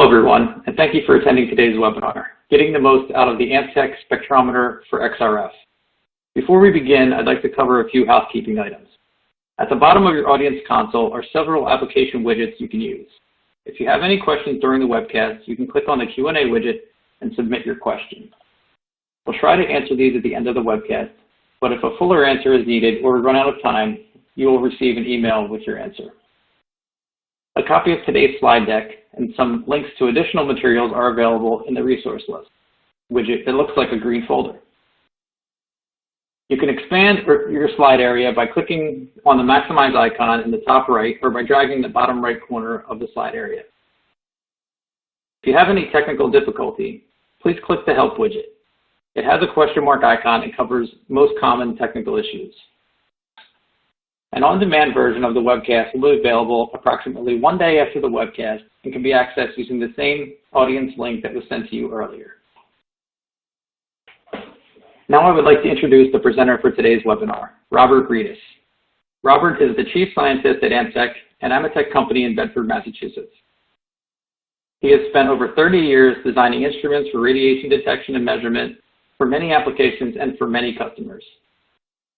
everyone, and thank you for attending today's webinar, Getting the Most Out of the Amptek Spectrometer for XRF. Before we begin, I'd like to cover a few housekeeping items. At the bottom of your audience console are several application widgets you can use. If you have any questions during the webcast, you can click on the Q&A widget and submit your question. We'll try to answer these at the end of the webcast, but if a fuller answer is needed or we run out of time, you will receive an email with your answer. A copy of today's slide deck and some links to additional materials are available in the resource list widget that looks like a green folder. You can expand your slide area by clicking on the maximize icon in the top right or by dragging the bottom right corner of the slide area. If you have any technical difficulty, please click the help widget. It has a question mark icon and covers most common technical issues. An on-demand version of the webcast will be available approximately 1 day after the webcast and can be accessed using the same audience link that was sent to you earlier. Now I would like to introduce the presenter for today's webinar, Robert Reedus. Robert is the Chief Scientist at Amptek, an Amptek company in Bedford, Massachusetts. He has spent over 30 years designing instruments for radiation detection and measurement for many applications and for many customers.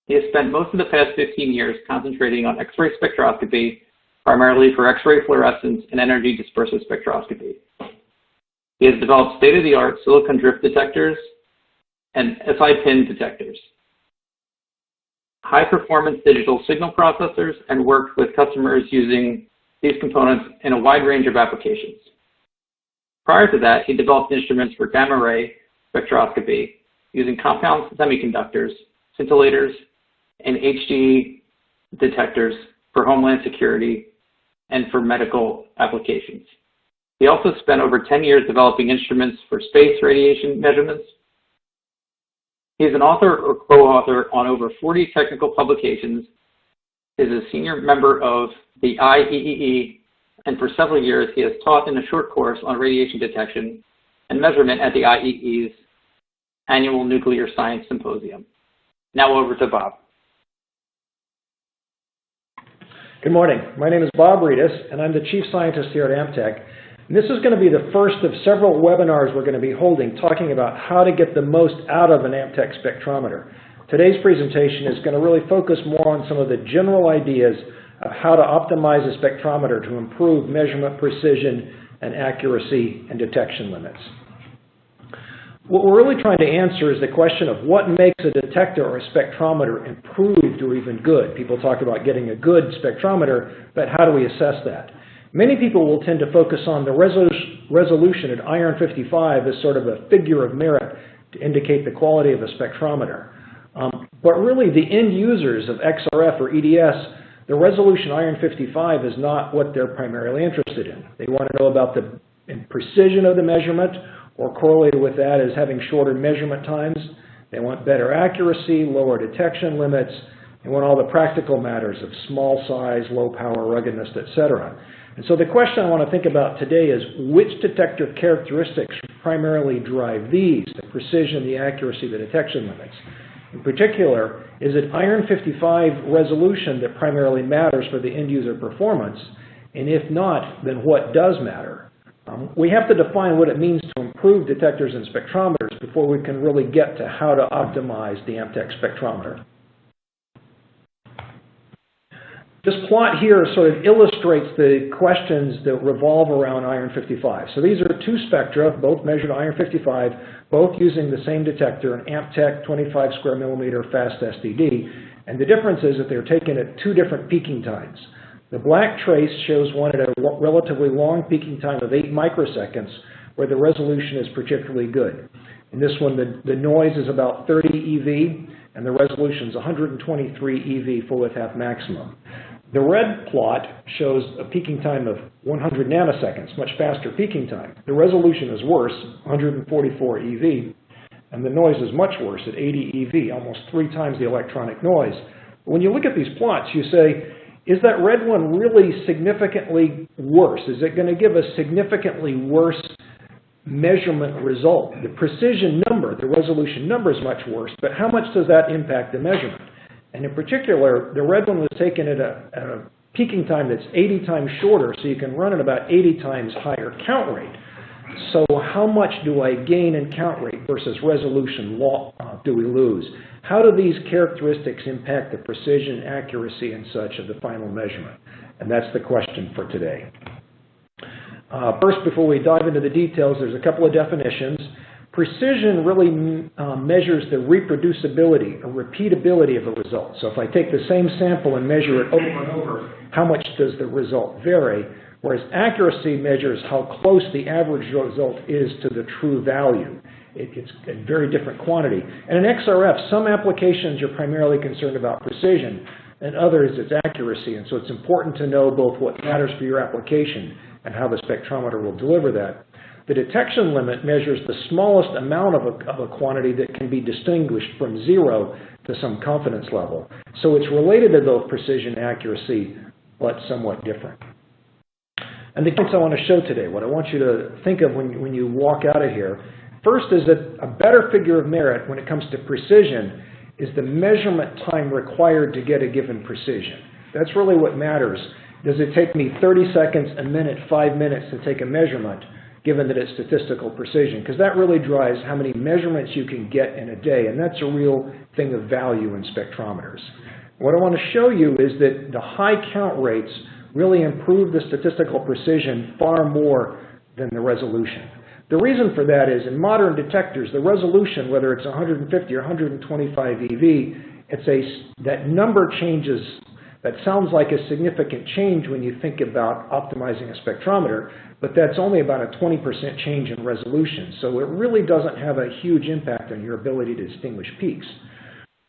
He has spent most of the past 15 years concentrating on X-ray spectroscopy, primarily for X-ray fluorescence and energy dispersive spectroscopy. He has developed state-of-the-art silicon drift detectors and SI-PIN detectors, high-performance digital signal processors, and worked with customers using these components in a wide range of applications. Prior to that, he developed instruments for gamma ray spectroscopy using compound semiconductors, scintillators, and HD detectors for homeland security and for medical applications. He also spent over 10 years developing instruments for space radiation measurements. He's an author or co-author on over 40 technical publications, is a senior member of the IEEE, and for several years he has taught in a short course on radiation detection and measurement at the IEEE's annual Nuclear Science Symposium. Now over to Bob. Good morning. My name is Bob Reedus, and I'm the Chief Scientist here at Amptek. And this is going to be the first of several webinars we're going to be holding talking about how to get the most out of an Amptek spectrometer. Today's presentation is going to really focus more on some of the general ideas of how to optimize a spectrometer to improve measurement precision and accuracy and detection limits. What we're really trying to answer is the question of what makes a detector or a spectrometer improved or even good. People talk about getting a good spectrometer, but how do we assess that? Many people will tend to focus on the resolution at iron 55 as sort of a figure of merit to indicate the quality of a spectrometer. But really the end users of XRF or EDS, the resolution iron 55 is not what they're primarily interested in. They want to know about the precision of the measurement, or correlated with that is having shorter measurement times. They want better accuracy, lower detection limits. They want all the practical matters of small size, low power, ruggedness, etc. And so the question I want to think about today is which detector characteristics primarily drive these, the precision, the accuracy, the detection limits. In particular, is it iron 55 resolution that primarily matters for the end user performance? And if not, then what does matter? We have to define what it means to improve detectors and spectrometers before we can really get to how to optimize the Amptek spectrometer. This plot here sort of illustrates the questions that revolve around iron 55. So these are two spectra, both measured iron 55, both using the same detector, an Amptek 25 square millimeter fast STD. And the difference is that they're taken at two different peaking times. The black trace shows one at a relatively long peaking time of 8 microseconds, where the resolution is particularly good. In this one, the noise is about 30 eV, and the resolution is 123 eV full width half maximum. The red plot shows a peaking time of 100 nanoseconds, much faster peaking time. The resolution is worse, 144 eV, and the noise is much worse at 80 eV, almost 3 times the electronic noise. When you look at these plots, you say, is that red one really significantly worse? Is it going to give a significantly worse measurement result? The precision number, the resolution number is much worse, but how much does that impact the measurement? And in particular, the red one was taken at a peaking time that's 80 times shorter, so you can run at about 80 times higher count rate. So how much do I gain in count rate versus resolution do we lose? How do these characteristics impact the precision, accuracy, and such of the final measurement? And that's the question for today. First, before we dive into the details, there's a couple of definitions. Precision really measures the reproducibility or repeatability of a result. So if I take the same sample and measure it over and over, how much does the result vary? Whereas accuracy measures how close the average result is to the true value. It's a very different quantity. And in XRF, some applications are primarily concerned about precision, and others it's accuracy. And so it's important to know both what matters for your application and how the spectrometer will deliver that. The detection limit measures the smallest amount of a quantity that can be distinguished from 0 to some confidence level. So it's related to both precision and accuracy, but somewhat different. And the points I want to show today, what I want you to think of when you walk out of here, first is that a better figure of merit when it comes to precision is the measurement time required to get a given precision. That's really what matters. Does it take me 30 seconds, a minute, 5 minutes to take a measurement, given that it's statistical precision? Because that really drives how many measurements you can get in a day, and that's a real thing of value in spectrometers. What I want to show you is that the high count rates really improve the statistical precision far more than the resolution. The reason for that is in modern detectors, the resolution, whether it's 150 or 125 EV, that number changes. That sounds like a significant change when you think about optimizing a spectrometer, but that's only about a 20% change in resolution. So it really doesn't have a huge impact on your ability to distinguish peaks.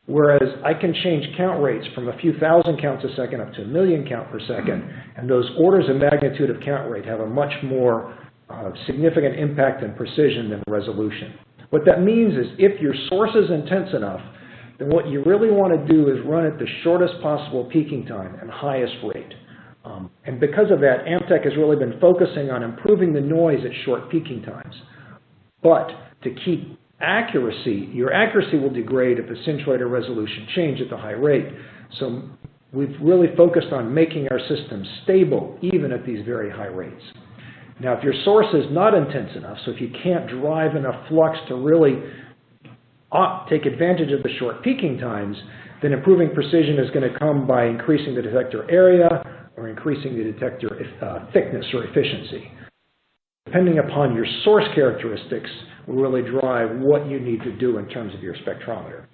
Whereas I can change count rates from a few thousand counts a second up to a million count per second, and those orders of magnitude of count rate have a much more significant impact in precision than resolution. What that means is if your source is intense enough, then what you really want to do is run at the shortest possible peaking time and highest rate. And because of that, Amptek has really been focusing on improving the noise at short peaking times. But to keep accuracy, your accuracy will degrade if the cinch rate or resolution change at the high rate. So we've really focused on making our system stable even at these very high rates. Now, if your source is not intense enough, so if you can't drive enough flux to really take advantage of the short peaking times, then improving precision is going to come by increasing the detector area or increasing the detector thickness or efficiency. Depending upon your source characteristics will really drive what you need to do in terms of your spectrometer.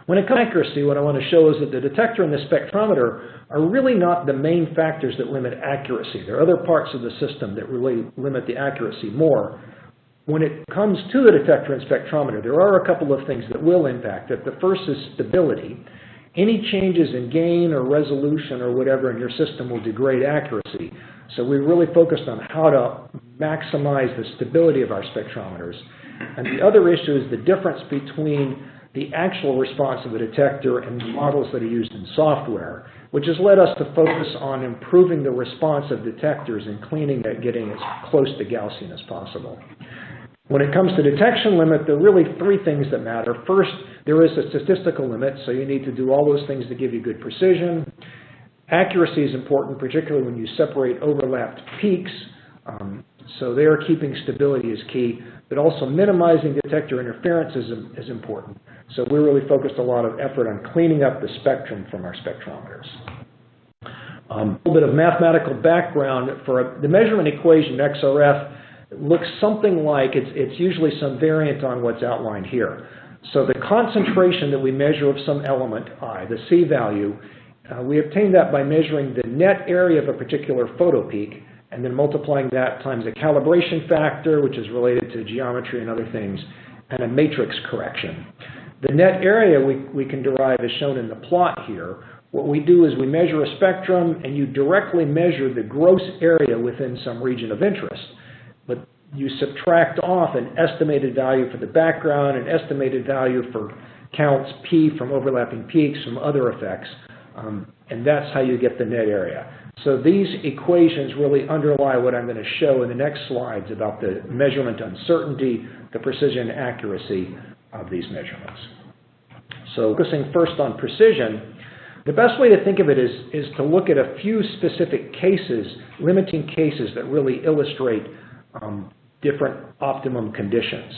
When it comes to accuracy, what I want to show is that the detector and the spectrometer are really not the main factors that limit accuracy. There are other parts of the system that really limit the accuracy more. When it comes to the detector and spectrometer, there are a couple of things that will impact it. The first is stability. Any changes in gain or resolution or whatever in your system will degrade accuracy. So we really focused on how to maximize the stability of our spectrometers. And the other issue is the difference between the actual response of the detector and the models that are used in software, which has led us to focus on improving the response of detectors and cleaning it, getting as close to Gaussian as possible. When it comes to detection limit, there are really three things that matter. First, there is a statistical limit, so you need to do all those things to give you good precision. Accuracy is important, particularly when you separate overlapped peaks. So there, keeping stability is key, but also minimizing detector interference is important. So we really focused a lot of effort on cleaning up the spectrum from our spectrometers. A little bit of mathematical background for the measurement equation XRF looks something like, it's usually some variant on what's outlined here. So the concentration that we measure of some element, I, the C value, we obtain that by measuring the net area of a particular photopeak and then multiplying that times a calibration factor, which is related to geometry and other things, and a matrix correction. The net area we can derive is shown in the plot here. What we do is we measure a spectrum and you directly measure the gross area within some region of interest. But you subtract off an estimated value for the background, an estimated value for counts P from overlapping peaks, from other effects, and that's how you get the net area. So these equations really underlie what I'm going to show in the next slides about the measurement uncertainty, the precision accuracy of these measurements. So focusing first on precision, the best way to think of it is to look at a few specific cases, limiting cases that really illustrate different optimum conditions.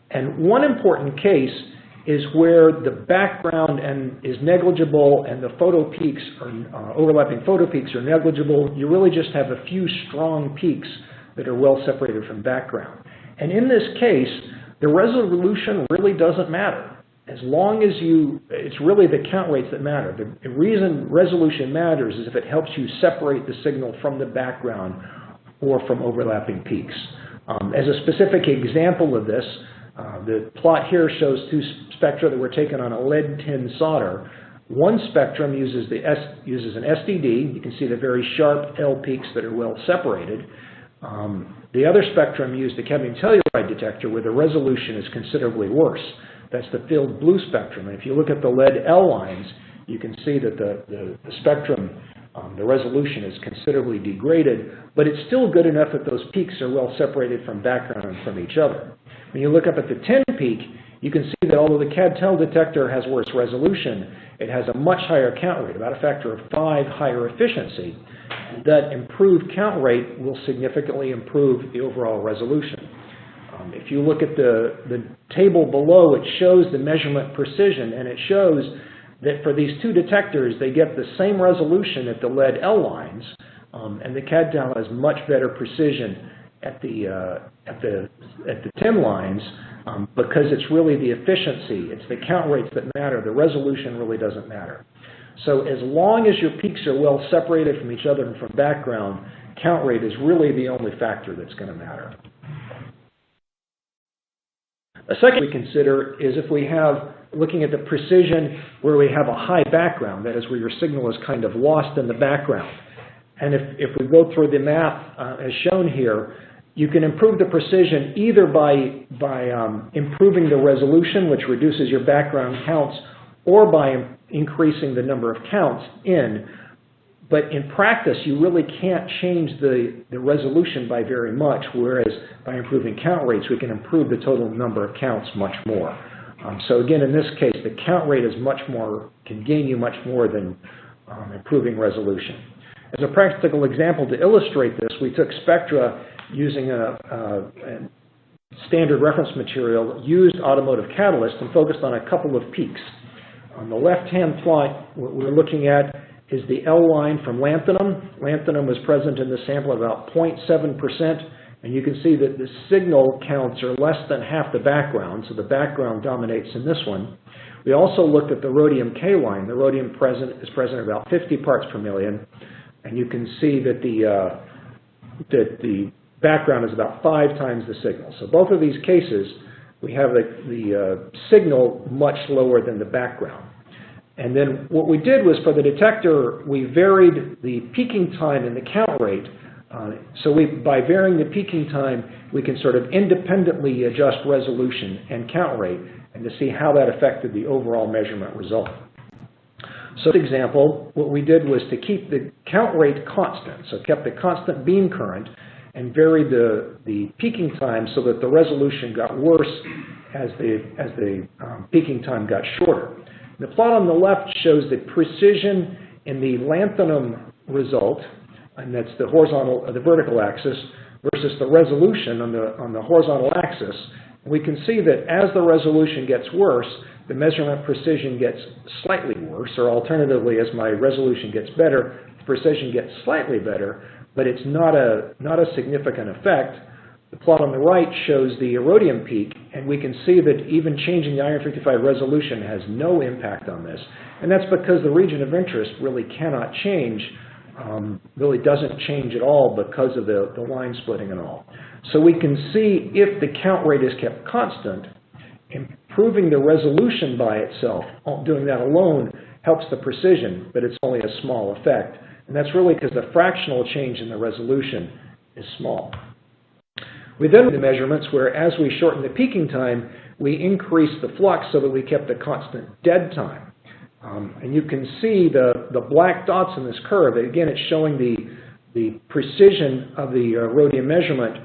And one important case is where the background is negligible and the photo peaks or overlapping photo peaks are negligible. You really just have a few strong peaks that are well separated from background. And in this case, the resolution really doesn't matter. As long as it's really the count rates that matter. The reason resolution matters is if it helps you separate the signal from the background or from overlapping peaks. As a specific example of this, the plot here shows two spectra that were taken on a lead tin solder. One spectrum uses an STD. You can see the very sharp L peaks that are well separated. The other spectrum used a cadmium telluride detector where the resolution is considerably worse. That's the filled blue spectrum. And if you look at the lead L lines, you can see that the spectrum, the resolution is considerably degraded, but it's still good enough that those peaks are well separated from background and from each other. When you look up at the 10 peak, you can see that although the CAD-TEL detector has worse resolution, it has a much higher count rate, about a factor of 5 higher efficiency. That improved count rate will significantly improve the overall resolution. If you look at the table below, it shows the measurement precision, and it shows that for these two detectors, they get the same resolution at the lead L lines, and the CAD-TEL has much better precision at the 10 lines because it's really the efficiency, it's the count rates that matter. The resolution really doesn't matter. So as long as your peaks are well separated from each other and from background, count rate is really the only factor that's going to matter. A second we consider is if we have, looking at the precision where we have a high background, that is where your signal is kind of lost in the background. And if we go through the math as shown here, you can improve the precision either by improving the resolution, which reduces your background counts, or by increasing the number of counts in. But in practice, you really can't change the resolution by very much, whereas by improving count rates, we can improve the total number of counts much more. So again, in this case, the count rate is can gain you much more than improving resolution. As a practical example to illustrate this, we took spectra using a standard reference material, used automotive catalyst, and focused on a couple of peaks. On the left-hand plot, what we're looking at is the L line from lanthanum. Lanthanum was present in the sample at about 0.7%, and you can see that the signal counts are less than half the background, so the background dominates in this one. We also looked at the rhodium K line. The rhodium is present at about 50 parts per million, and you can see that the background is about 5 times the signal. So both of these cases, we have the signal much lower than the background. And then what we did was for the detector, we varied the peaking time and the count rate. So by varying the peaking time, we can sort of independently adjust resolution and count rate and to see how that affected the overall measurement result. So for example, what we did was to keep the count rate constant, so kept the constant beam current, and varied the peaking time so that the resolution got worse as the peaking time got shorter. The plot on the left shows the precision in the lanthanum result, and that's the vertical axis, versus the resolution on the horizontal axis. And we can see that as the resolution gets worse, the measurement precision gets slightly worse, or alternatively, as my resolution gets better, the precision gets slightly better, but it's not a significant effect. The plot on the right shows the rhodium peak, and we can see that even changing the iron 55 resolution has no impact on this. And that's because the region of interest really cannot change, really doesn't change at all because of the line splitting and all. So we can see if the count rate is kept constant, improving the resolution by itself, doing that alone, helps the precision, but it's only a small effect. And that's really because the fractional change in the resolution is small. We then did the measurements where as we shortened the peaking time, we increased the flux so that we kept a constant dead time. And you can see the black dots in this curve. Again, it's showing the precision of the rhodium measurement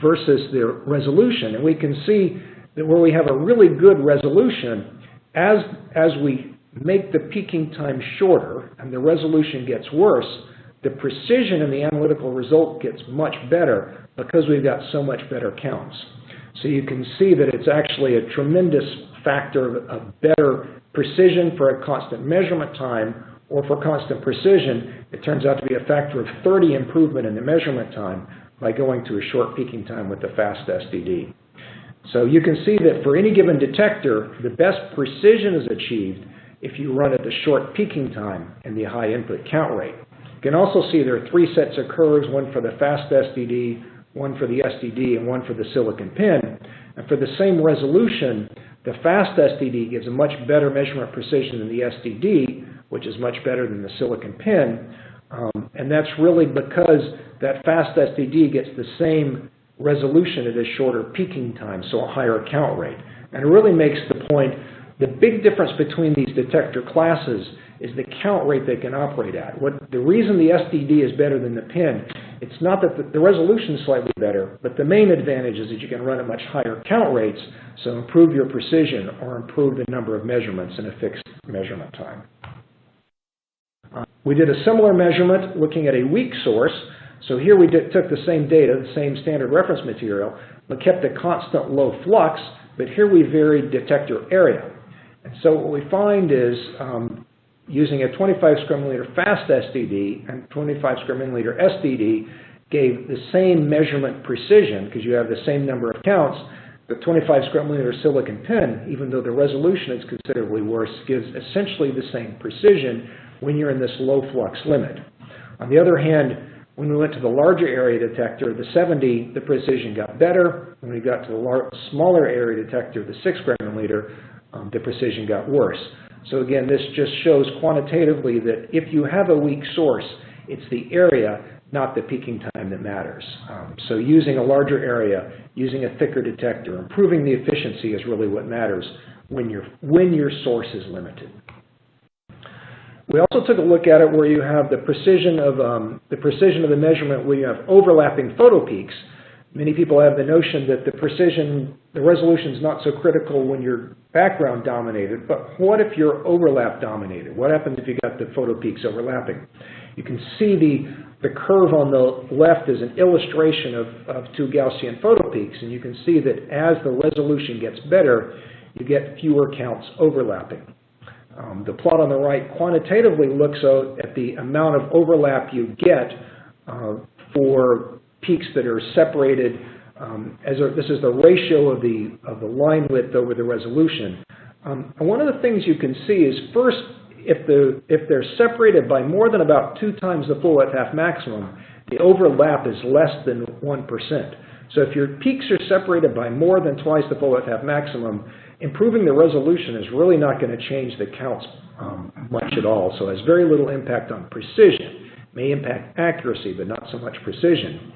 versus the resolution. And we can see that where we have a really good resolution, as we make the peaking time shorter and the resolution gets worse, the precision in the analytical result gets much better because we've got so much better counts. So you can see that it's actually a tremendous factor of better precision for a constant measurement time, or for constant precision, it turns out to be a factor of 30 improvement in the measurement time by going to a short peaking time with the fast SDD. So you can see that for any given detector, the best precision is achieved if you run at the short peaking time and the high input count rate. You can also see there are 3 sets of curves, one for the fast SDD, one for the SDD, and one for the silicon pen. And for the same resolution, the fast SDD gives a much better measurement precision than the SDD, which is much better than the silicon pen. And that's really because that fast SDD gets the same resolution at a shorter peaking time, so a higher count rate. And it really makes the point, the big difference between these detector classes is the count rate they can operate at. The reason the SDD is better than the pen, it's not that the resolution is slightly better, but the main advantage is that you can run at much higher count rates, so improve your precision or improve the number of measurements in a fixed measurement time. We did a similar measurement looking at a weak source. So here we took the same data, the same standard reference material, but kept a constant low flux, but here we varied detector area. And so what we find is using a 25 square millimeter fast SDD and 25 square millimeter SDD gave the same measurement precision, because you have the same number of counts. The 25 square millimeter silicon pen, even though the resolution is considerably worse, gives essentially the same precision when you're in this low flux limit. On the other hand, when we went to the larger area detector, the 70, the precision got better. When we got to the smaller area detector, the 6 square millimeter, the precision got worse. So again, this just shows quantitatively that if you have a weak source, it's the area, not the peaking time, that matters. So using a larger area, using a thicker detector, improving the efficiency is really what matters when your source is limited. We also took a look at it where you have the precision of the measurement where you have overlapping photo peaks. Many people have the notion that the resolution is not so critical when you're background dominated, but what if you're overlap dominated? What happens if you got the photo peaks overlapping? You can see the curve on the left is an illustration of 2 Gaussian photo peaks, and you can see that as the resolution gets better, you get fewer counts overlapping. The plot on the right quantitatively looks at the amount of overlap you get for peaks that are separated. This is the ratio of the line width over the resolution. And one of the things you can see is, first, if they're separated by more than about 2 times the full width half maximum, the overlap is less than 1%. So if your peaks are separated by more than twice the full width half maximum, improving the resolution is really not going to change the counts much at all. So it has very little impact on precision. It may impact accuracy, but not so much precision.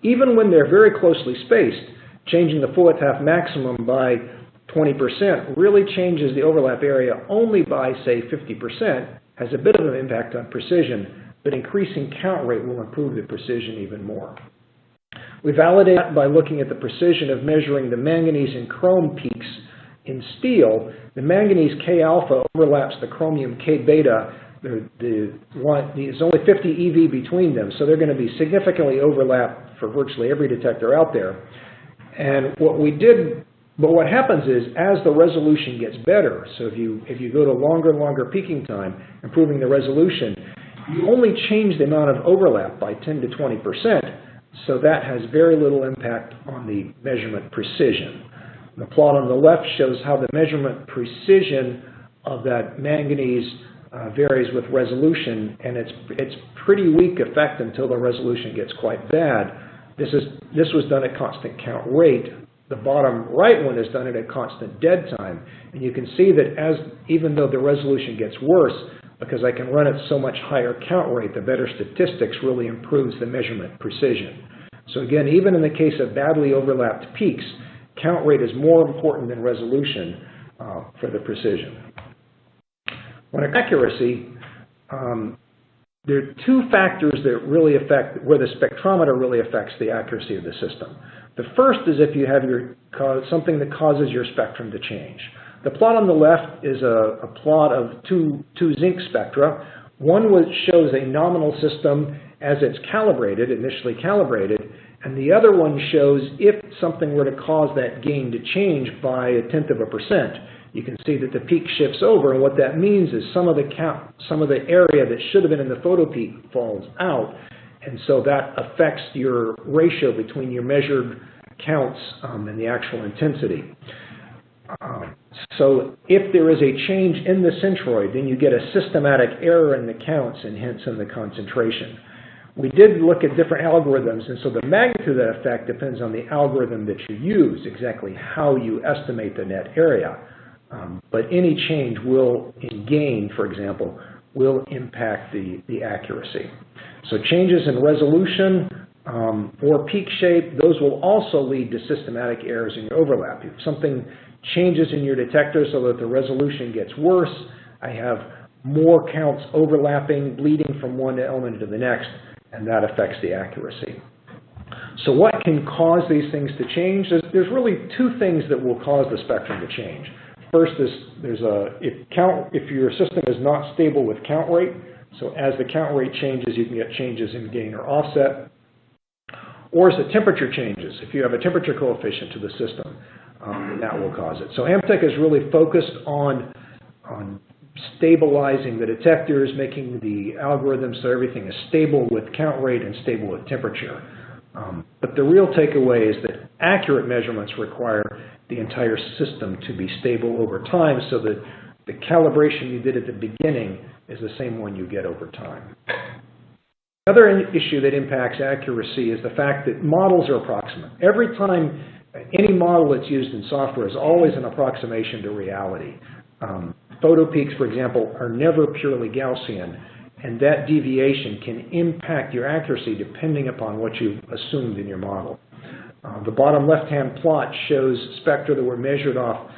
Even when they're very closely spaced, changing the full width half maximum by 20% really changes the overlap area only by, say, 50%, has a bit of an impact on precision, but increasing count rate will improve the precision even more. We validate that by looking at the precision of measuring the manganese and chrome peaks in steel. The manganese K alpha overlaps the chromium K beta. There's only 50 EV between them, so they're going to be significantly overlapped for virtually every detector out there. And what happens is, as the resolution gets better, so if you go to longer and longer peaking time, improving the resolution, you only change the amount of overlap by 10 to 20%. So that has very little impact on the measurement precision. The plot on the left shows how the measurement precision of that manganese varies with resolution, and it's pretty weak effect until the resolution gets quite bad. This was done at constant count rate. The bottom right one is done at a constant dead time, and you can see that even though the resolution gets worse, because I can run at so much higher count rate, the better statistics really improves the measurement precision. So again, even in the case of badly overlapped peaks, count rate is more important than resolution for the precision. When accuracy, there are 2 factors that really affect where the spectrometer really affects the accuracy of the system. The first is if you have something that causes your spectrum to change. The plot on the left is a plot of two zinc spectra. One shows a nominal system as it's calibrated, initially calibrated, and the other one shows if something were to cause that gain to change by 0.1%. You can see that the peak shifts over, and what that means is some of the area that should have been in the photopeak falls out, and so that affects your ratio between your measured counts and the actual intensity. So if there is a change in the centroid, then you get a systematic error in the counts and hence in the concentration. We did look at different algorithms, and so the magnitude of that effect depends on the algorithm that you use, exactly how you estimate the net area. But any change in gain, for example, will impact the accuracy. So changes in resolution or peak shape, those will also lead to systematic errors in your overlap. If something changes in your detector so that the resolution gets worse, I have more counts overlapping, bleeding from one element to the next, and that affects the accuracy. So what can cause these things to change? There's really two things that will cause the spectrum to change. First is if your system is not stable with count rate, so as the count rate changes, you can get changes in gain or offset, or as the temperature changes. If you have a temperature coefficient to the system, that will cause it. So Amptek is really focused on stabilizing the detectors, making the algorithms so everything is stable with count rate and stable with temperature. But the real takeaway is that accurate measurements require the entire system to be stable over time so that the calibration you did at the beginning is the same one you get over time. Another issue that impacts accuracy is the fact that models are approximate. Every time any model that's used in software is always an approximation to reality. Photo peaks, for example, are never purely Gaussian, and that deviation can impact your accuracy depending upon what you've assumed in your model. The bottom left-hand plot shows spectra that were measured off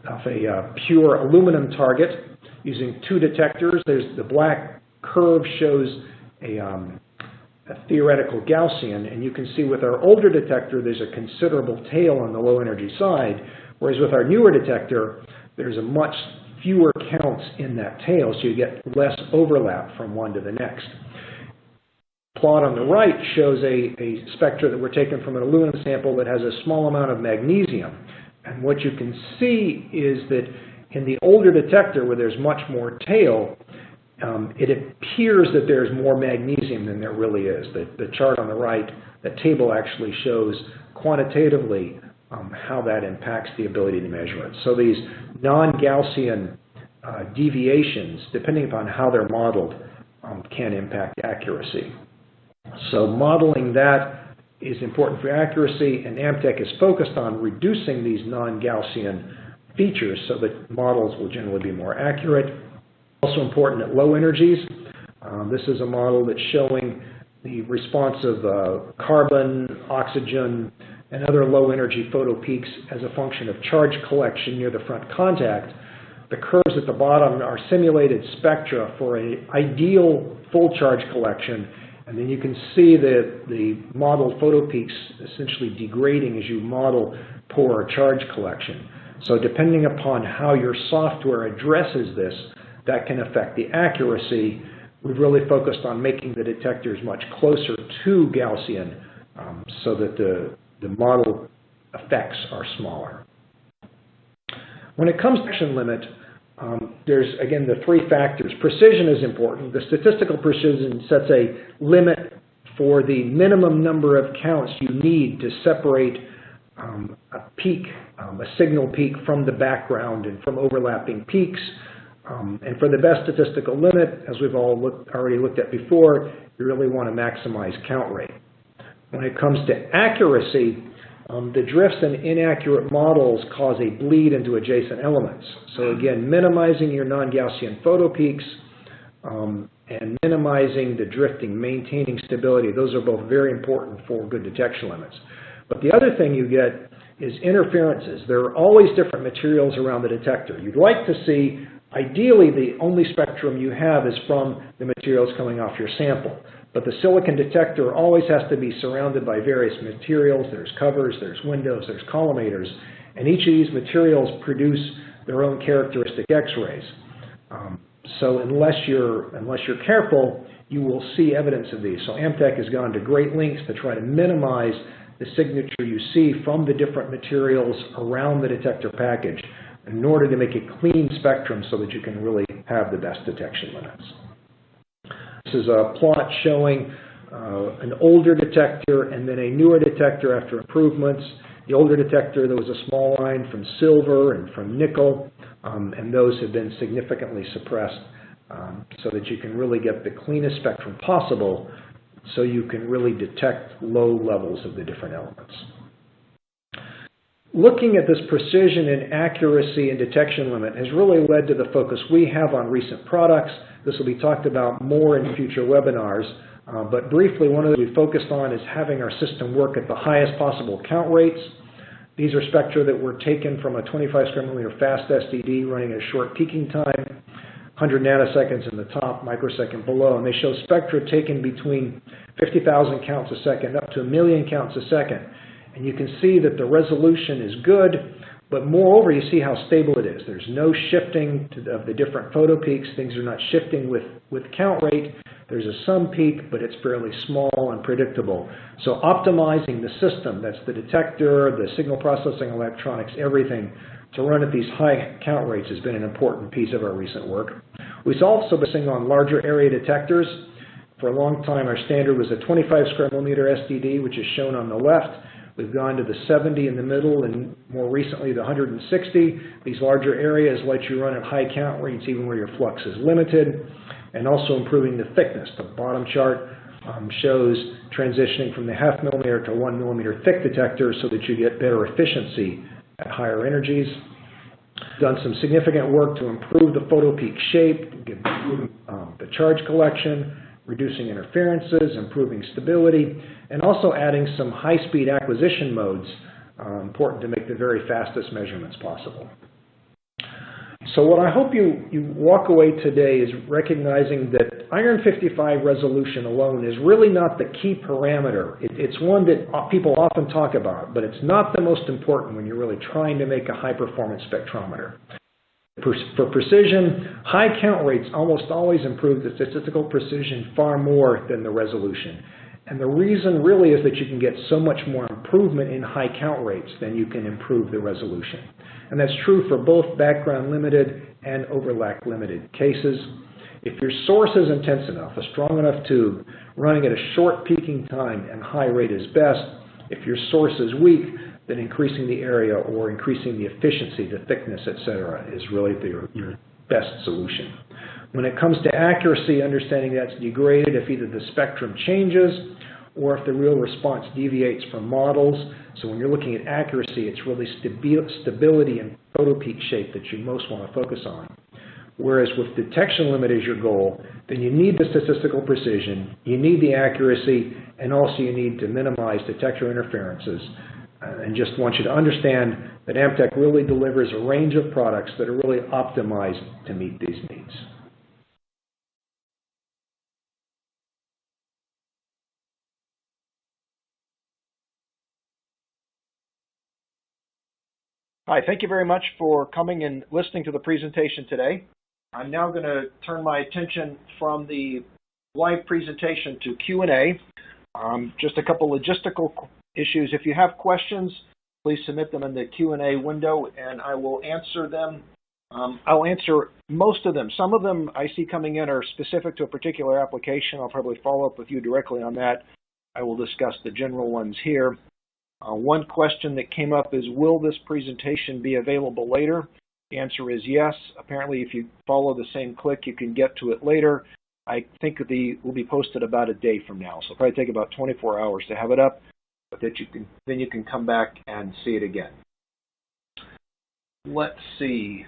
a pure aluminum target using two detectors. There's the black curve shows a theoretical Gaussian, and you can see with our older detector there's a considerable tail on the low energy side, whereas with our newer detector there's a much fewer counts in that tail, so you get less overlap from one to the next. Plot on the right shows a spectra that were taken from an aluminum sample that has a small amount of magnesium. And what you can see is that in the older detector where there's much more tail, it appears that there's more magnesium than there really is. The chart on the right, the table actually shows quantitatively how that impacts the ability to measure it. So these non-Gaussian deviations, depending upon how they're modeled, can impact accuracy. So modeling that is important for accuracy, and Amptek is focused on reducing these non-Gaussian features so that models will generally be more accurate. Also important at low energies. This is a model that's showing the response of carbon, oxygen, and other low energy photo peaks as a function of charge collection near the front contact. The curves at the bottom are simulated spectra for an ideal full charge collection, and then you can see the modeled photo peaks essentially degrading as you model poor charge collection. So depending upon how your software addresses this, that can affect the accuracy. We've really focused on making the detectors much closer to Gaussian so that the model effects are smaller. When it comes to detection limit, there's, again, the three factors. Precision is important. The statistical precision sets a limit for the minimum number of counts you need to separate a peak, a signal peak from the background and from overlapping peaks. And for the best statistical limit, as we've already looked at before, you really want to maximize count rate. When it comes to accuracy, the drifts in inaccurate models cause a bleed into adjacent elements. So again, minimizing your non-Gaussian photo peaks and minimizing the drifting, maintaining stability, those are both very important for good detection limits. But the other thing you get is interferences. There are always different materials around the detector. You'd like to see, ideally, the only spectrum you have is from the materials coming off your sample. But the silicon detector always has to be surrounded by various materials. There's covers, there's windows, there's collimators, and each of these materials produce their own characteristic X-rays. So unless you're careful, you will see evidence of these. So Amptek has gone to great lengths to try to minimize the signature you see from the different materials around the detector package in order to make a clean spectrum so that you can really have the best detection limits. This is a plot showing an older detector and then a newer detector after improvements. The older detector, there was a small line from silver and from nickel, and those have been significantly suppressed so that you can really get the cleanest spectrum possible so you can really detect low levels of the different elements. Looking at this precision and accuracy and detection limit has really led to the focus we have on recent products. This will be talked about more in future webinars, but briefly, one of the things we focused on is having our system work at the highest possible count rates. These are spectra that were taken from a 25 square millimeter fast STD running at a short peaking time, 100 nanoseconds in the top, microsecond below, and they show spectra taken between 50,000 counts a second up to 1 million counts a second. And you can see that the resolution is good, but moreover, you see how stable it is. There's no shifting of the different photo peaks. Things are not shifting with count rate. There's some peak, but it's fairly small and predictable. So optimizing the system, that's the detector, the signal processing electronics, everything, to run at these high count rates has been an important piece of our recent work. We've also been focusing on larger area detectors. For a long time, our standard was a 25 square millimeter STD, which is shown on the left. We've gone to the 70 in the middle and more recently the 160. These larger areas let you run at high count rates even where your flux is limited, and also improving the thickness. The bottom chart shows transitioning from the 0.5 millimeter to 1 millimeter thick detectors so that you get better efficiency at higher energies. Done some significant work to improve the photo peak shape, improving the charge collection, reducing interferences, improving stability, and also adding some high-speed acquisition modes, important to make the very fastest measurements possible. So what I hope you walk away today is recognizing that iron 55 resolution alone is really not the key parameter. It's one that people often talk about, but it's not the most important when you're really trying to make a high-performance spectrometer. For precision, high count rates almost always improve the statistical precision far more than the resolution. And the reason really is that you can get so much more improvement in high count rates than you can improve the resolution. And that's true for both background limited and overlap limited cases. If your source is intense enough, a strong enough tube, running at a short peaking time and high rate is best. If your source is weak, then increasing the area or increasing the efficiency, the thickness, etc., is really your best solution. When it comes to accuracy, understanding that's degraded if either the spectrum changes or if the real response deviates from models. So when you're looking at accuracy, it's really stability and photo peak shape that you most want to focus on. Whereas with detection limit as your goal, then you need the statistical precision, you need the accuracy, and also you need to minimize detector interferences. And just want you to understand that Amptek really delivers a range of products that are really optimized to meet these needs. Hi, thank you very much for coming and listening to the presentation today. I'm now going to turn my attention from the live presentation to Q&A. Just a couple logistical issues. If you have questions, please submit them in the Q&A window and I will answer them. I'll answer most of them. Some of them I see coming in are specific to a particular application. I'll probably follow up with you directly on that. I will discuss the general ones here. One question that came up is, will this presentation be available later? The answer is yes. Apparently, if you follow the same click, you can get to it later. I think it will be posted about a day from now, so it'll probably take about 24 hours to have it up, but that then you can come back and see it again. Let's see.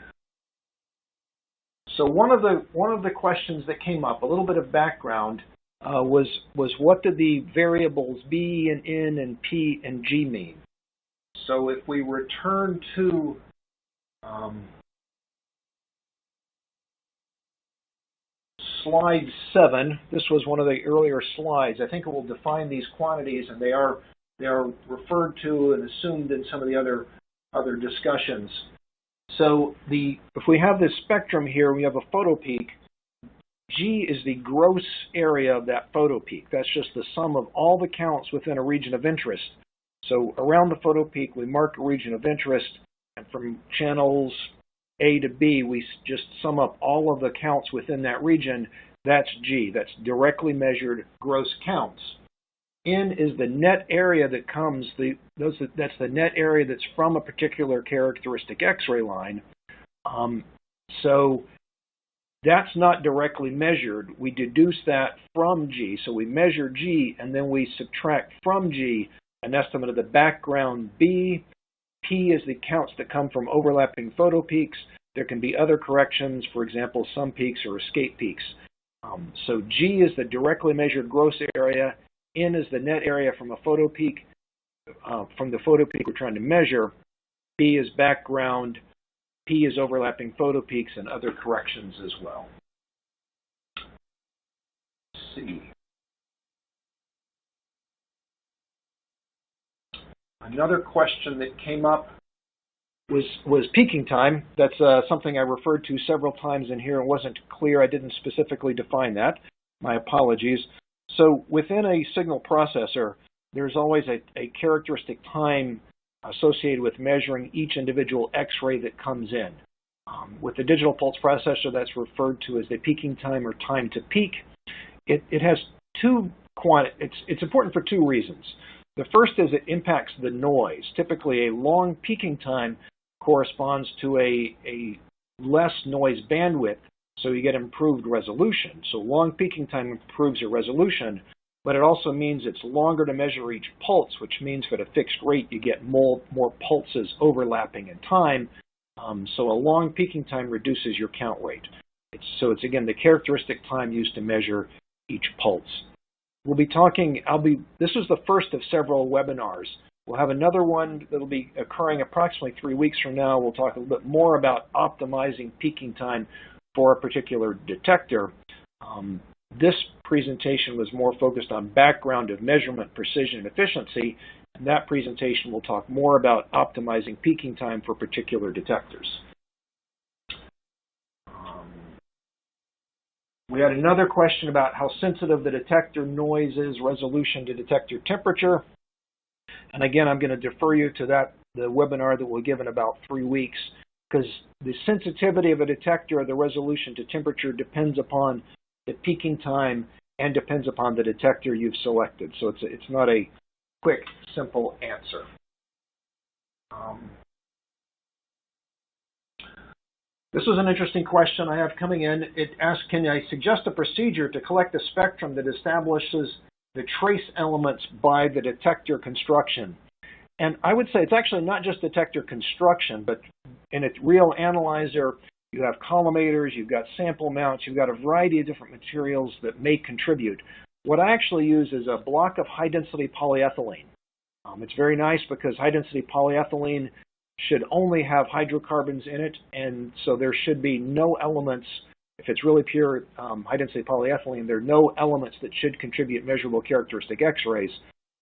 So one of the questions that came up, a little bit of background, was what did the variables B and N and P and G mean? So if we return to slide 7, this was one of the earlier slides. I think it will define these quantities, and they are referred to and assumed in some of the other discussions. So if we have this spectrum here, we have a photo peak. G is the gross area of that photo peak. That's just the sum of all the counts within a region of interest. So around the photo peak, we mark a region of interest, and from channels A to B, we just sum up all of the counts within that region. That's G. That's directly measured gross counts. N is the net area that comes, that's the net area that's from a particular characteristic X-ray line. So that's not directly measured. We deduce that from G. So we measure G, and then we subtract from G an estimate of the background B. P is the counts that come from overlapping photo peaks. There can be other corrections. For example, some peaks are escape peaks. So G is the directly measured gross area. N is the net area from a photo peak. From the photo peak we're trying to measure. B is background. P is overlapping photo peaks and other corrections as well. Let's see. Another question that came up was peaking time. That's something I referred to several times in here. It wasn't clear. I didn't specifically define that. My apologies. So within a signal processor, there's always a characteristic time associated with measuring each individual X-ray that comes in. With the digital pulse processor, that's referred to as the peaking time or time to peak. It has it's important for two reasons. The first is it impacts the noise. Typically, a long peaking time corresponds to a less noise bandwidth, so you get improved resolution. So long peaking time improves your resolution, but it also means it's longer to measure each pulse, which means for the fixed rate you get more pulses overlapping in time. So a long peaking time reduces your count rate. So it's again the characteristic time used to measure each pulse. We'll be talking, this was the first of several webinars. We'll have another one that'll be occurring approximately 3 weeks from now. We'll talk a little bit more about optimizing peaking time for a particular detector. This presentation was more focused on background of measurement, precision, and efficiency. And that presentation will talk more about optimizing peaking time for particular detectors. We had another question about how sensitive the detector noise is, resolution to detector temperature. And again, I'm going to defer you to the webinar that we'll give in about 3 weeks, because the sensitivity of a detector or the resolution to temperature depends upon the peaking time and depends upon the detector you've selected. So it's not a quick, simple answer. This was an interesting question I have coming in. It asked, can I suggest a procedure to collect a spectrum that establishes the trace elements by the detector construction? And I would say it's actually not just detector construction, but in a real analyzer, you have collimators, you've got sample mounts, you've got a variety of different materials that may contribute. What I actually use is a block of high-density polyethylene. It's very nice because high-density polyethylene should only have hydrocarbons in it, and so there should be no elements. If it's really pure high-density polyethylene, there are no elements that should contribute measurable characteristic X-rays.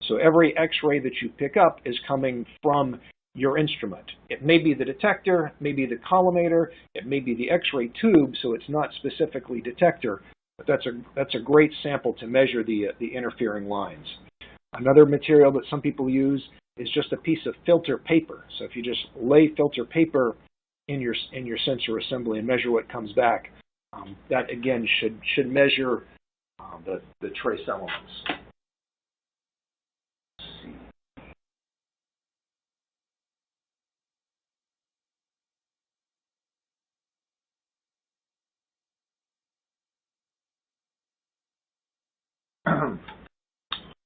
So every X-ray that you pick up is coming from your instrument. It may be the detector, it may be the collimator, it may be the X-ray tube, so it's not specifically detector, but that's a great sample to measure the interfering lines. Another material that some people use is just a piece of filter paper. So if you just lay filter paper in your sensor assembly and measure what comes back, that again should measure the trace elements. Let's see.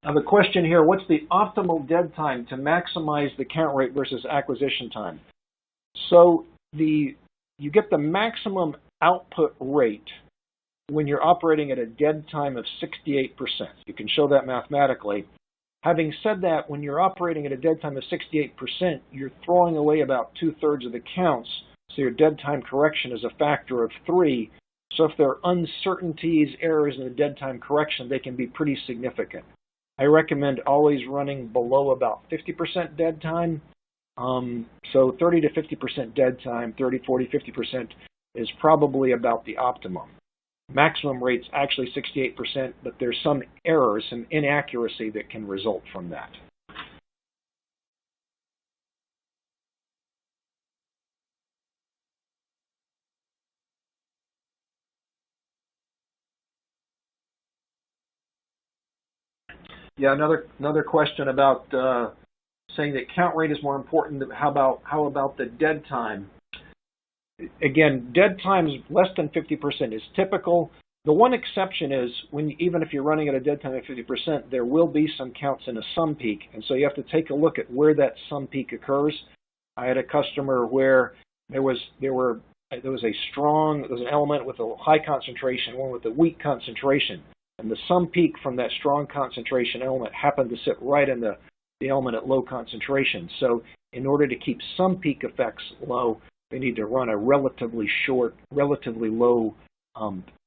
I have a question here. What's the optimal dead time to maximize the count rate versus acquisition time? So you get the maximum output rate when you're operating at a dead time of 68%. You can show that mathematically. Having said that, when you're operating at a dead time of 68%, you're throwing away about 2/3 of the counts, so your dead time correction is a factor of 3. So if there are uncertainties, errors in the dead time correction, they can be pretty significant. I recommend always running below about 50% dead time. So 30 to 50% dead time, 30, 40, 50% is probably about the optimum. maximum rate's actually 68%, but there's some error, some inaccuracy that can result from that. Yeah, another question about saying that count rate is more important. How about the dead time? Again, dead times less than 50% is typical. The one exception is even if you're running at a dead time of 50%, there will be some counts in a sum peak, and so you have to take a look at where that sum peak occurs. I had a customer where there was an element with a high concentration, one with a weak concentration. And the sum peak from that strong concentration element happened to sit right in the element at low concentration. So in order to keep sum peak effects low, they need to run a relatively short, relatively low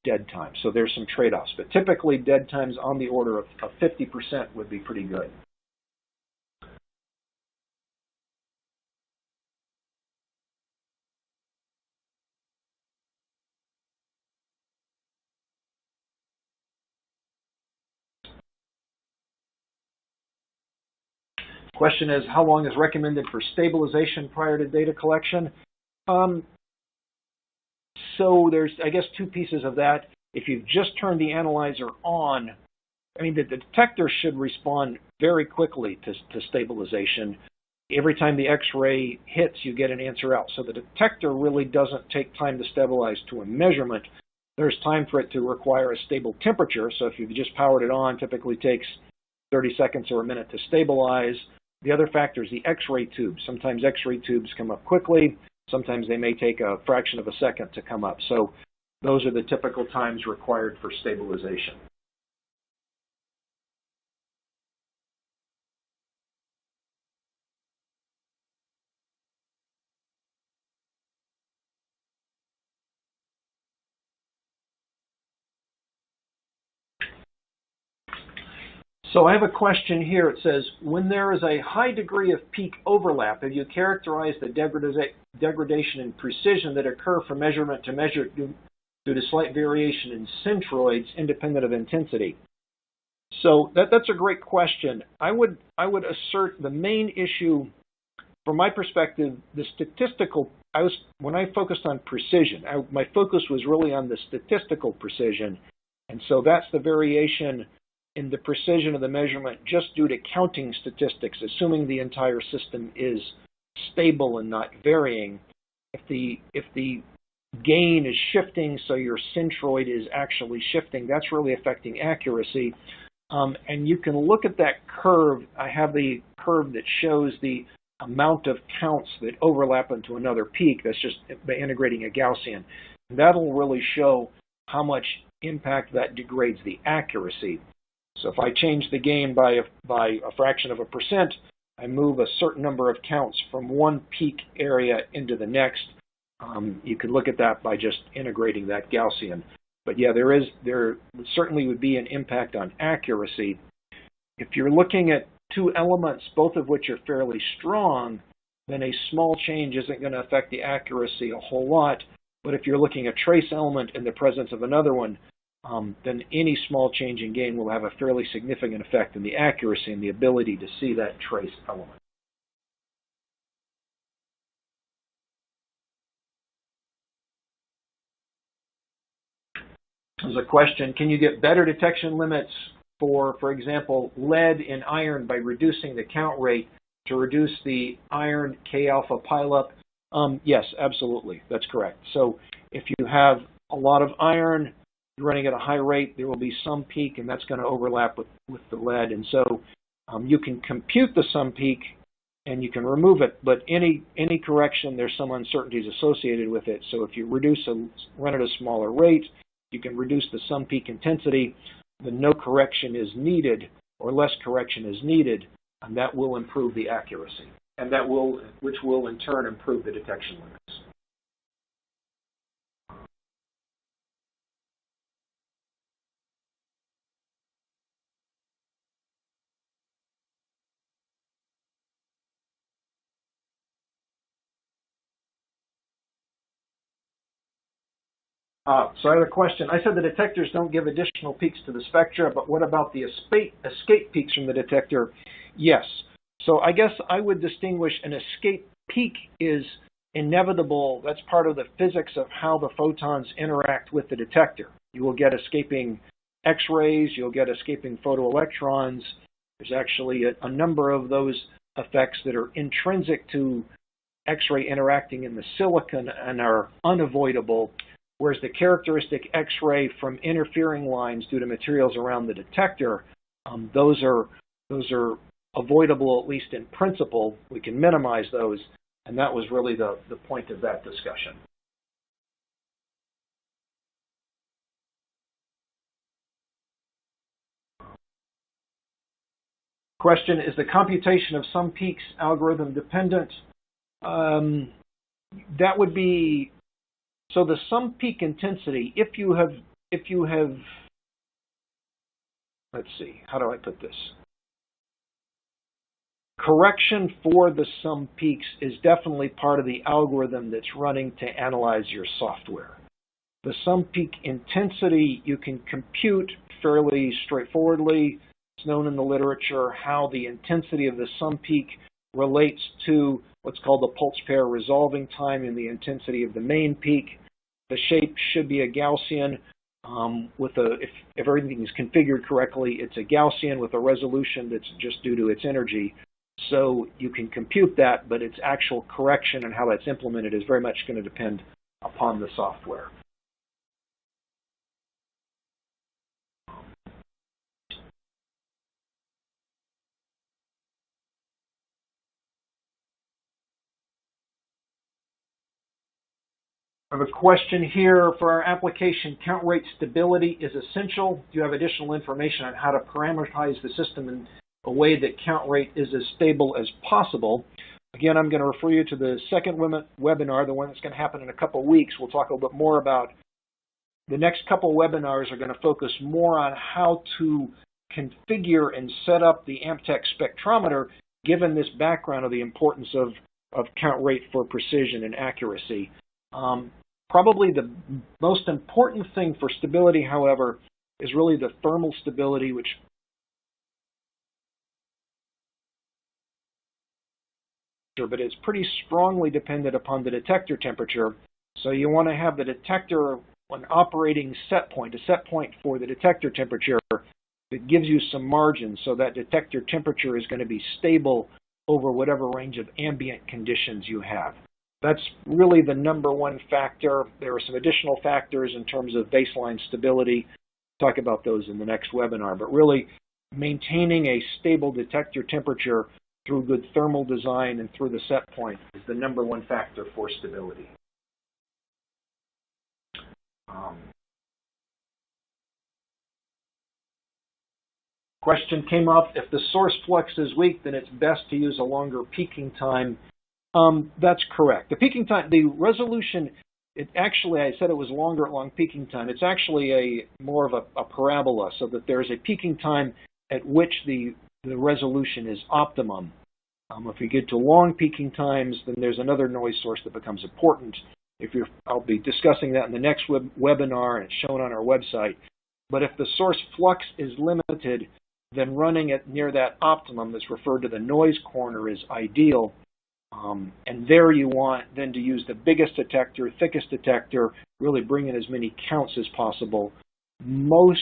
dead time. So there's some trade-offs. But typically dead times on the order of 50% would be pretty good. Question is, how long is recommended for stabilization prior to data collection? So there's, I guess, two pieces of that. If you've just turned the analyzer on, I mean, the detector should respond very quickly to stabilization. Every time the X-ray hits, you get an answer out. So the detector really doesn't take time to stabilize to a measurement. There's time for it to require a stable temperature. So if you've just powered it on, typically takes 30 seconds or a minute to stabilize. The other factor is the X-ray tubes. Sometimes X-ray tubes come up quickly. Sometimes they may take a fraction of a second to come up. So those are the typical times required for stabilization. So I have a question here. It says, when there is a high degree of peak overlap, have you characterized the degradation in precision that occur from measurement to measure due to slight variation in centroids independent of intensity? So that's a great question. I would assert the main issue, from my perspective, the statistical, when I focused on precision, my focus was really on the statistical precision. And so that's the variation in the precision of the measurement just due to counting statistics, assuming the entire system is stable and not varying. If the gain is shifting, so your centroid is actually shifting, that's really affecting accuracy. And you can look at that curve. I have the curve that shows the amount of counts that overlap into another peak. That's just by integrating a Gaussian. And that'll really show how much impact that degrades the accuracy. So if I change the gain by a fraction of a percent, I move a certain number of counts from one peak area into the next. You can look at that by just integrating that Gaussian. But yeah, there certainly would be an impact on accuracy. If you're looking at two elements, both of which are fairly strong, then a small change isn't going to affect the accuracy a whole lot. But if you're looking at a trace element in the presence of another one, then any small change in gain will have a fairly significant effect on the accuracy and the ability to see that trace element. There's a question, can you get better detection limits for example, lead and iron by reducing the count rate to reduce the iron K-alpha pileup? Yes, absolutely. That's correct. So if you have a lot of iron, you're running at a high rate, there will be some peak, and that's going to overlap with the lead. And so you can compute the sum peak, and you can remove it, but any correction, there's some uncertainties associated with it. So if you run at a smaller rate, you can reduce the sum peak intensity, then no correction is needed, or less correction is needed, and that will improve the accuracy, and which will in turn improve the detection limits. So I had a question. I said the detectors don't give additional peaks to the spectra, but what about the escape peaks from the detector? Yes. So I guess I would distinguish an escape peak is inevitable. That's part of the physics of how the photons interact with the detector. You will get escaping X-rays, you'll get escaping photoelectrons. There's actually a number of those effects that are intrinsic to X-ray interacting in the silicon and are unavoidable, whereas the characteristic X-ray from interfering lines due to materials around the detector, those are avoidable, at least in principle. We can minimize those, and that was really the point of that discussion. Question, is the computation of some peaks algorithm dependent? That would be, so the sum peak intensity, if you have, let's see, how do I put this? Correction for the sum peaks is definitely part of the algorithm that's running to analyze your software. The sum peak intensity you can compute fairly straightforwardly. It's known in the literature how the intensity of the sum peak relates to what's called the pulse pair resolving time and the intensity of the main peak. The shape should be a Gaussian. If everything is configured correctly, it's a Gaussian with a resolution that's just due to its energy. So you can compute that, but its actual correction and how that's implemented is very much going to depend upon the software. I have a question here for our application. Count rate stability is essential. Do you have additional information on how to parameterize the system in a way that count rate is as stable as possible? Again, I'm going to refer you to the second webinar, the one that's going to happen in a couple of weeks. We'll talk a little bit more about the next couple of webinars are going to focus more on how to configure and set up the Amptek spectrometer, given this background of the importance of count rate for precision and accuracy. Probably the most important thing for stability, however, is really the thermal stability, but it's pretty strongly dependent upon the detector temperature. So you want to have the detector an operating set point, a set point for the detector temperature that gives you some margin, so that detector temperature is going to be stable over whatever range of ambient conditions you have. That's really the number one factor. There are some additional factors in terms of baseline stability. Talk about those in the next webinar, but really maintaining a stable detector temperature through good thermal design and through the set point is the number one factor for stability. Question came up, if the source flux is weak, then it's best to use a longer peaking time. That's correct. The peaking time, the resolution, I said it was longer at long peaking time. It's actually more of a parabola, so that there's a peaking time at which the resolution is optimum. If you get to long peaking times, then there's another noise source that becomes important. I'll be discussing that in the next webinar, and it's shown on our website. But if the source flux is limited, then running it near that optimum that's referred to the noise corner is ideal. And there you want then to use the biggest detector, thickest detector, really bring in as many counts as possible. Most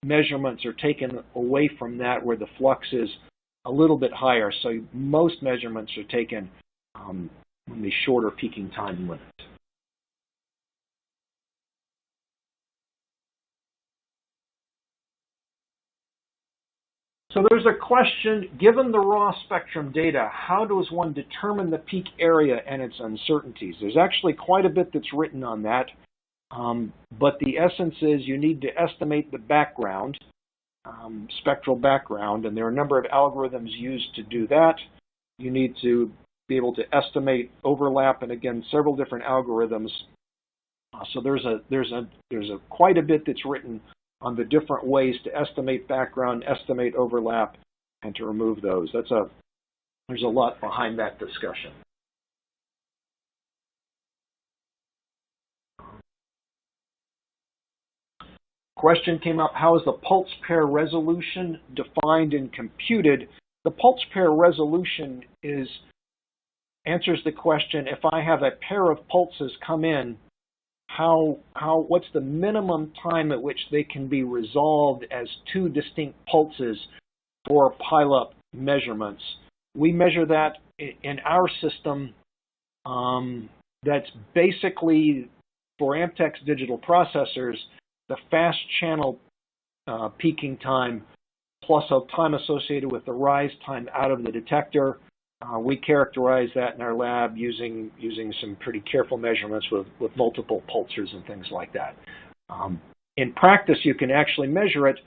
measurements are taken away from that where the flux is a little bit higher, so most measurements are taken in the shorter peaking time limit. So there's a question, given the raw spectrum data, how does one determine the peak area and its uncertainties? There's actually quite a bit that's written on that, but the essence is you need to estimate the background, spectral background, and there are a number of algorithms used to do that. You need to be able to estimate overlap, and again, several different algorithms. So there's quite a bit that's written on the different ways to estimate background, estimate overlap, and to remove those. There's a lot behind that discussion. Question came up, how is the pulse pair resolution defined and computed? The pulse pair resolution answers the question, if I have a pair of pulses come in, what's the minimum time at which they can be resolved as two distinct pulses for pileup measurements? We measure that in our system. That's basically, for Amptek's digital processors, the fast channel peaking time plus a time associated with the rise time out of the detector. We characterize that in our lab using some pretty careful measurements with multiple pulsars and things like that. In practice, you can actually measure it.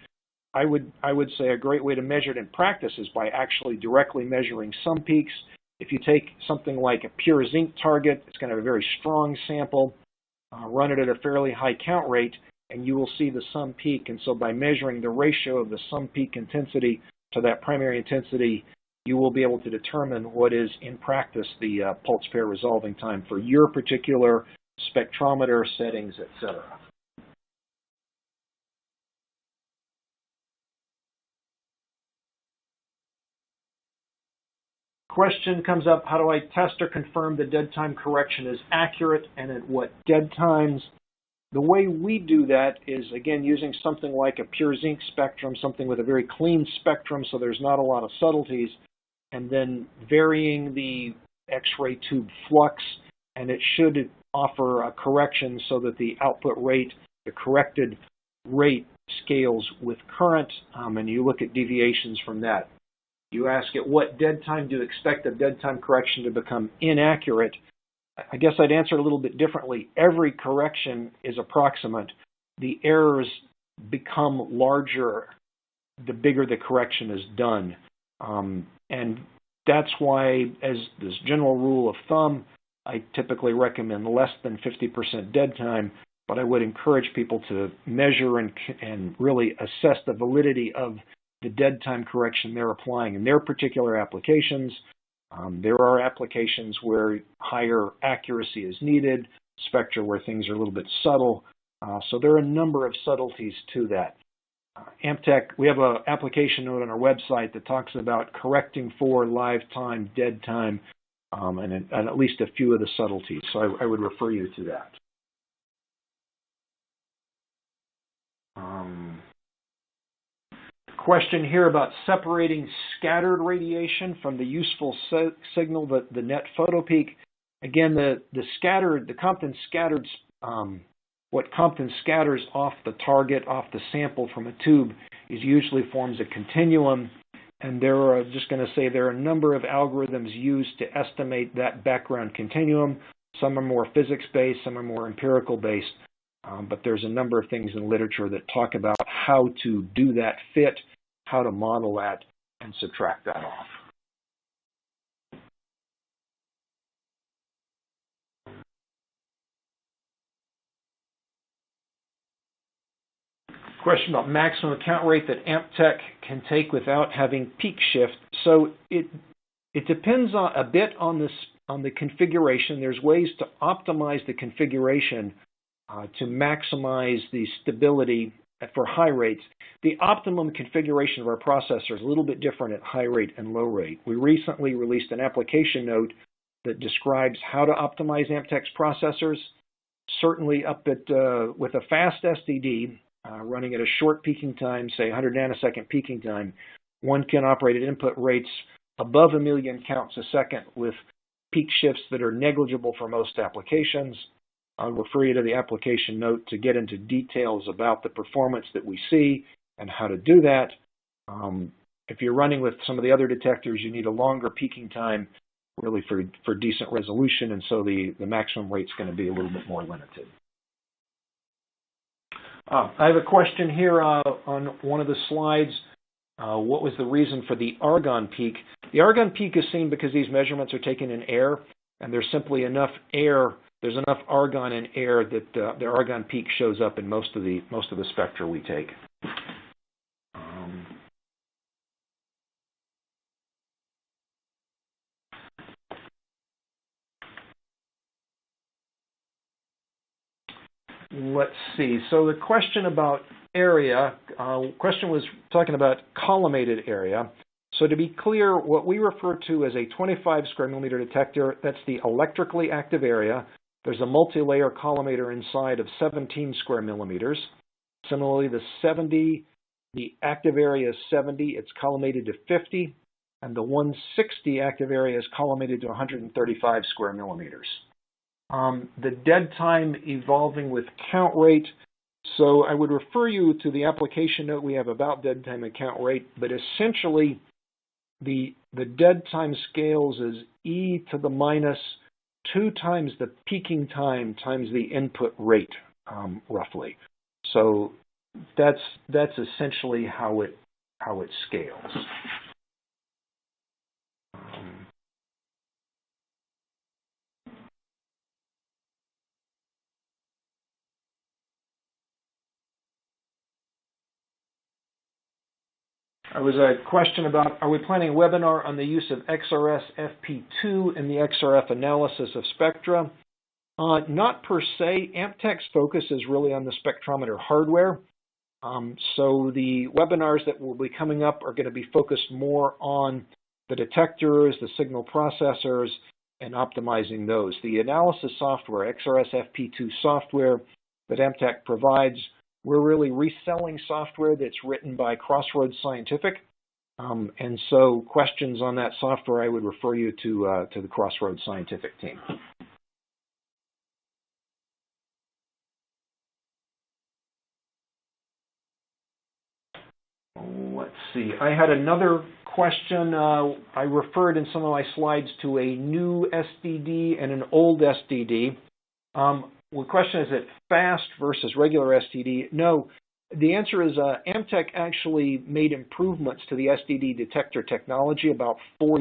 I would say a great way to measure it in practice is by actually directly measuring some peaks. If you take something like a pure zinc target, it's going to have a very strong sample, run it at a fairly high count rate, and you will see the sum peak. And so by measuring the ratio of the sum peak intensity to that primary intensity, you will be able to determine what is, in practice, the pulse pair resolving time for your particular spectrometer settings, etc. Question comes up, how do I test or confirm the dead time correction is accurate and at what dead times? The way we do that is, again, using something like a pure zinc spectrum, something with a very clean spectrum so there's not a lot of subtleties, and then varying the X-ray tube flux, and it should offer a correction so that the output rate, the corrected rate, scales with current, and you look at deviations from that. You ask at what dead time do you expect the dead time correction to become inaccurate? I guess I'd answer it a little bit differently. Every correction is approximate. The errors become larger the bigger the correction is done. And that's why, as this general rule of thumb, I typically recommend less than 50% dead time, but I would encourage people to measure and really assess the validity of the dead time correction they're applying in their particular applications. There are applications where higher accuracy is needed, spectra where things are a little bit subtle. So there are a number of subtleties to that. Amptek, we have an application note on our website that talks about correcting for live time, dead time, and at least a few of the subtleties. So I would refer you to that. Question here about separating scattered radiation from the useful signal, the net photo peak. Again, the Compton scattered, what Compton scatters off the target, off the sample from a tube, is usually forms a continuum. And there are a number of algorithms used to estimate that background continuum. Some are more physics-based, some are more empirical-based. But there's a number of things in literature that talk about how to do that fit, how to model that, and subtract that off. Question about maximum count rate that Amptek can take without having peak shift. So it depends a bit on the configuration. There's ways to optimize the configuration to maximize the stability for high rates. The optimum configuration of our processor is a little bit different at high rate and low rate. We recently released an application note that describes how to optimize Amptek's processors. Certainly up at, with a fast STD, running at a short peaking time, say 100 nanosecond peaking time, one can operate at input rates above 1 million counts a second with peak shifts that are negligible for most applications. I'll refer you to the application note to get into details about the performance that we see and how to do that. If you're running with some of the other detectors, you need a longer peaking time really for decent resolution, and so the maximum rate's going to be a little bit more limited. I have a question here on one of the slides. What was the reason for the argon peak? The argon peak is seen because these measurements are taken in air, and there's simply enough air. There's enough argon in air that the argon peak shows up in most of the spectra we take. Let's see. So the question about area, question was talking about collimated area. So to be clear, what we refer to as a 25 square millimeter detector, that's the electrically active area. There's a multi-layer collimator inside of 17 square millimeters. Similarly, the active area is 70, it's collimated to 50, and the 160 active area is collimated to 135 square millimeters. The dead time evolving with count rate. So I would refer you to the application note we have about dead time and count rate, but essentially the dead time scales is e to the minus 2 times the peaking time times the input rate, roughly. So that's essentially how it scales. There was a question about, are we planning a webinar on the use of XRS FP2 in the XRF analysis of spectra? Not per se. Amptek's focus is really on the spectrometer hardware. So the webinars that will be coming up are going to be focused more on the detectors, the signal processors, and optimizing those. The analysis software, XRS FP2 software that Amptek provides, we're really reselling software that's written by Crossroads Scientific. And so questions on that software, I would refer you to the Crossroads Scientific team. Let's see. I had another question. I referred in some of my slides to a new SDD and an old SDD. The question is it fast versus regular SDD? No. The answer is Amptek actually made improvements to the SDD detector technology about 3 or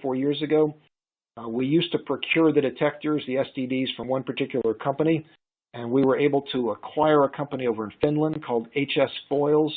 4 years ago. We used to procure the detectors, the SDDs, from one particular company, and we were able to acquire a company over in Finland called HS Foils.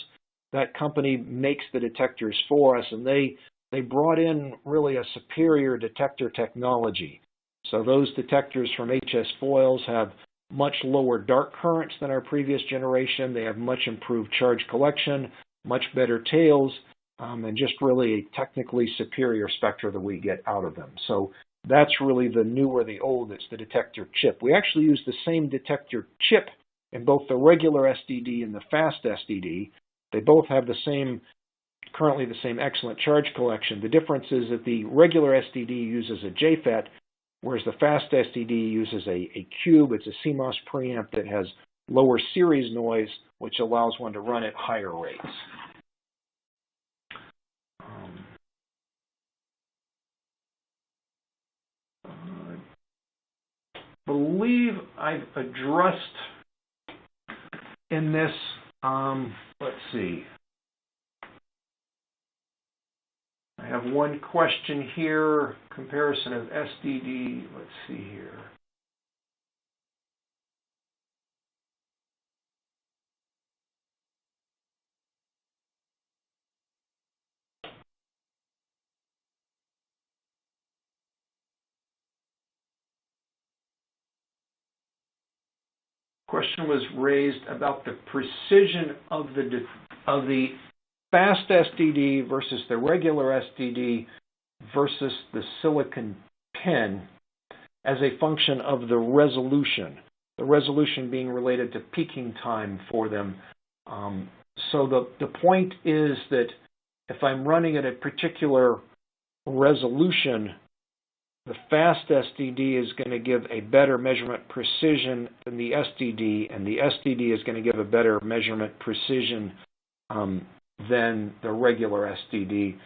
That company makes the detectors for us, and they brought in really a superior detector technology. So those detectors from HS Foils have much lower dark currents than our previous generation. They have much improved charge collection, much better tails, and just really a technically superior spectra that we get out of them. So that's really the new or the old. It's the detector chip. We actually use the same detector chip in both the regular SDD and the fast SDD. They both have currently the same excellent charge collection. The difference is that the regular SDD uses a JFET, whereas the fast SDD uses a cube. It's a CMOS preamp that has lower series noise, which allows one to run at higher rates. I believe I've addressed in this, let's see. I have one question here, comparison of SDD, let's see here. Question was raised about the precision of the fast SDD versus the regular SDD versus the silicon pen as a function of the resolution being related to peaking time for them. So the point is that if I'm running at a particular resolution, the fast SDD is going to give a better measurement precision than the SDD, and the SDD is going to give a better measurement precision than the regular SDD.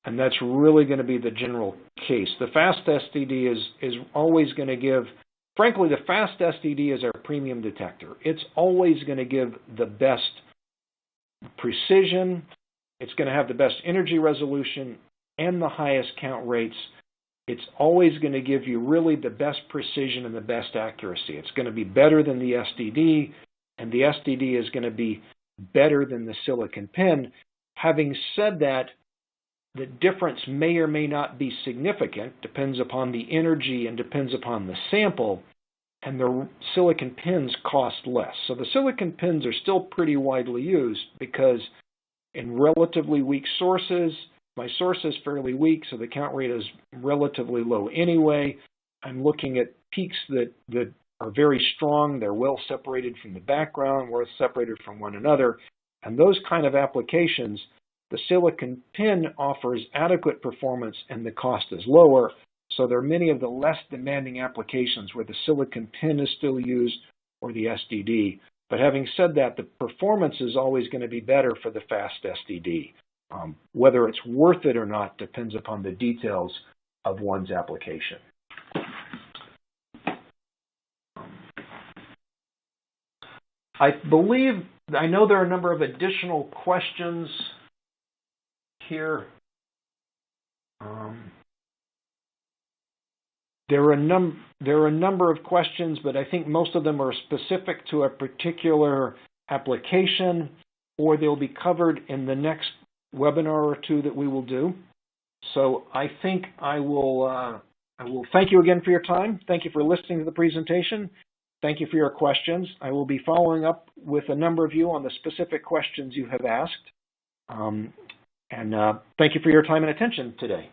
And that's really going to be the general case. The fast SDD is always going to give, frankly, the fast SDD is our premium detector. It's always going to give the best precision. It's going to have the best energy resolution and the highest count rates. It's always going to give you really the best precision and the best accuracy. It's going to be better than the SDD, and the SDD is going to be better than the silicon pen. Having said that, the difference may or may not be significant, depends upon the energy and depends upon the sample, and the silicon pins cost less. So the silicon pins are still pretty widely used because in relatively weak sources, my source is fairly weak, so the count rate is relatively low anyway. I'm looking at peaks that are very strong. They're well separated from the background, well separated from one another. And those kind of applications, the silicon pin offers adequate performance and the cost is lower. So there are many of the less demanding applications where the silicon pin is still used or the SDD. But having said that, the performance is always going to be better for the fast SDD. Whether it's worth it or not depends upon the details of one's application. I know there are a number of additional questions here. There are a number of questions, but I think most of them are specific to a particular application, or they'll be covered in the next webinar or two that we will do. So I think I will thank you again for your time. Thank you for listening to the presentation. Thank you for your questions. I will be following up with a number of you on the specific questions you have asked. Thank you for your time and attention today.